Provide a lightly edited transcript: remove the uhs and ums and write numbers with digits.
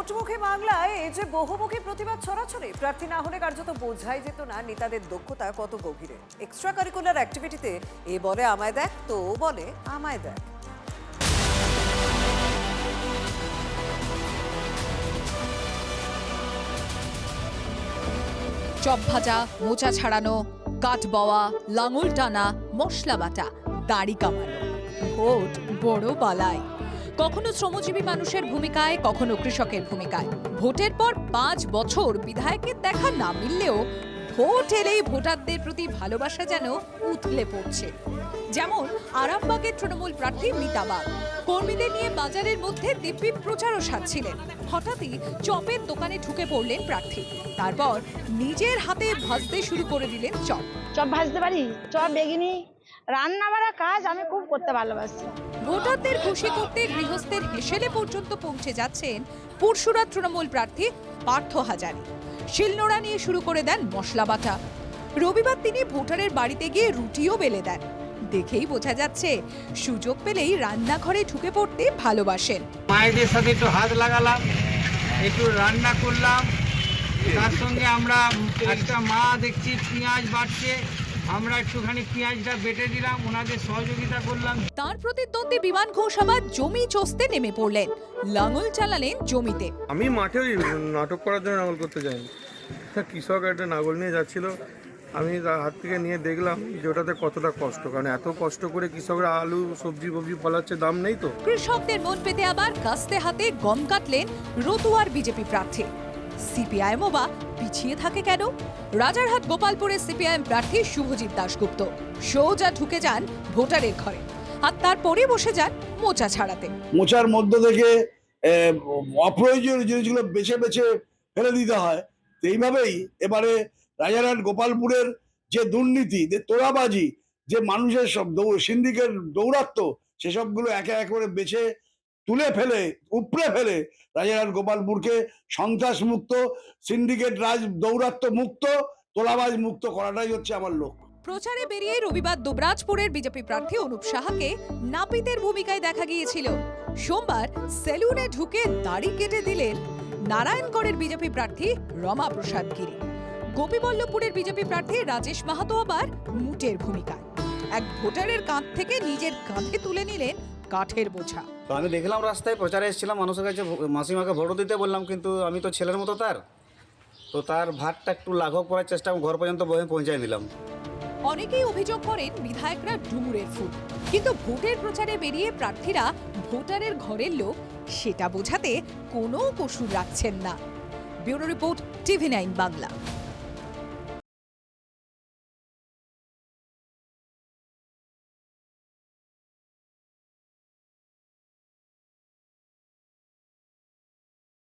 ভোটমুখী বাংলায় এই যে বহুমুখী প্রতিবাদ ছড়াছড়ি, প্রার্থী না হলে কার্যত বোঝাই যেত না নেতাদের দক্ষতা কত গভীরে। এক্সট্রা কারিকুলার অ্যাক্টিভিটিতে এ বলে আমায় দেখ, তো ও বলে আমায় দেখ। চপ ভাজা, মোচা ছাড়ানো, কাঠ বওয়া, লাঙল টানা, মশলা বাটা, দাড়ি কামানো, ভোট বড় বালাই। কখনো শ্রমজীবী মানুষের ভূমিকায়, কখনো কৃষকের ভূমিকায়। ভোটের পর 5 বছর বিধায়কের দেখা না মিললেও ভোট এলেই ভোটারদের প্রতি ভালোবাসা যেন উথলে পড়ছে। যেমন আরামবাগের তৃণমূল প্রার্থী মিতাবাগ কর্মীদের নিয়ে বাজারের মধ্যে দিব্যি প্রচারও সারছিলেন। হঠাৎই চপের দোকানে ঢুকে পড়লেন প্রার্থী। তারপর নিজের হাতে ভাজতে শুরু করে দিলেন চপ। চপ ভাজতে পারি, চপ বেগিনি, রান্না বাড়া কাজ আমি খুব করতে ভালোবাসি। ভোটারদের খুশি করতে গৃহস্থের হেসেলে পর্যন্ত পৌঁছে যাচ্ছেন পুরসুরা তৃণমূল প্রার্থী পার্থ হাজারি। শিলনোড়া নিয়ে শুরু করে দেন মশলা বাটা। রবিবার তিনি ভোটারের বাড়িতে গিয়ে রুটিও বেলে দেন। দেখেই বোঝা যাচ্ছে সুযোগ পেলেই রান্নাঘরে ঢুকে পড়তে ভালোবাসেন। মায়েদের সাথে একটু হাত লাগালাম, একটু রান্না করলাম, তার সঙ্গে আমরা একটা মা দেখছি পেঁয়াজ বাটছে, আমরা একটুখানি পেঁয়াজটা বেটে দিলাম, ওনাদের সহযোগিতা করলাম। তার প্রতিদ্বন্দ্বী বিমান ঘোষ আবার জমি চষতে নেমে পড়লেন, লাঙল চালালেন জমিতে। আমি মাঠে ওই নাটক করার জন্য নাঙল করতে যাইনি, কৃষক একটা নাঙল নিয়ে যাচ্ছিল, আমি তার হাত থেকে নিয়ে দেখলাম যে ওটাতে কতটা কষ্ট, কারণ এত কষ্ট করে কৃষকরা আলু সবজি ফবজি ফলাচ্ছে, দাম নেই তো। কৃষকদের মন পেতে আবার কাস্তে হাতে গম কাটলেন রতুয়ার বিজেপি প্রার্থী। সিপিআইএমও বা পিছিয়ে থাকে কেন? রাজারহাট গোপালপুরের সিপিআইএম প্রার্থী শুভজিৎ দাশগুপ্ত সোজা ঢুকে যান ভোটারের ঘরে, আর তারপরে বসে যান মোচা ছাড়াতে। মোচার মধ্য থেকে অপ্রয়োজনীয় জিনিসগুলো বেছে বেছে ফেলে দিতে হয়। তো এইভাবেই এবারে রাজারহাট গোপালপুরের যে দুর্নীতি, যে তোড়াবাজি, যে মানুষের সব সিন্ডিকেট দৌরাত্ম্য, সেসবগুলো একে এক করে বেছে তুলে ফেলে উপড়ে ফেলে রাজারহাট গোপালপুরকে সন্ত্রাস মুক্ত, সিন্ডিকেট রাজ দৌরাত্ম্য মুক্ত, তোলাবাজ মুক্ত করাটাই হচ্ছে আমার লক্ষ্য। প্রচারে বেরিয়ে রবিবার দুবরাজপুরের বিজেপি প্রার্থী অনুপ সাহাকে নাপিতের ভূমিকায় দেখা গিয়েছিল। সোমবার সেলুনে ঢুকে দাড়ি কেটে দিলেন নারায়ণগড়ের বিজেপি প্রার্থী রমা প্রসাদ গিরি। গোপীবল্লভপুরের বিজেপি প্রার্থী রাজেশ মাহাতো আবার মুটের ভূমিকায়। এক ভোটারের কাঁধ থেকে নিজের কাঁধে তুলে নিলেন কাঠের বোঝা। তো আমি দেখলাম রাস্তায় প্রচারে এসেছিলাম, মানুষের কাছে মাসিমাকে ভোট দিতে বললাম, কিন্তু আমি তো ছেলের মতো তার ভাতটা একটু লাঘব করার চেষ্টা ঘর পর্যন্ত পৌঁছায় দিলাম। অনেকেই অভিযোগ করেন বিধায়করা ডুমুরের ফুল, কিন্তু ভোটের প্রচারে বেরিয়ে প্রার্থীরা ভোটারের ঘরের লোক, সেটা বোঝাতে কোনো কসুর রাখছেন না। Bureau report, TV9 Bangla.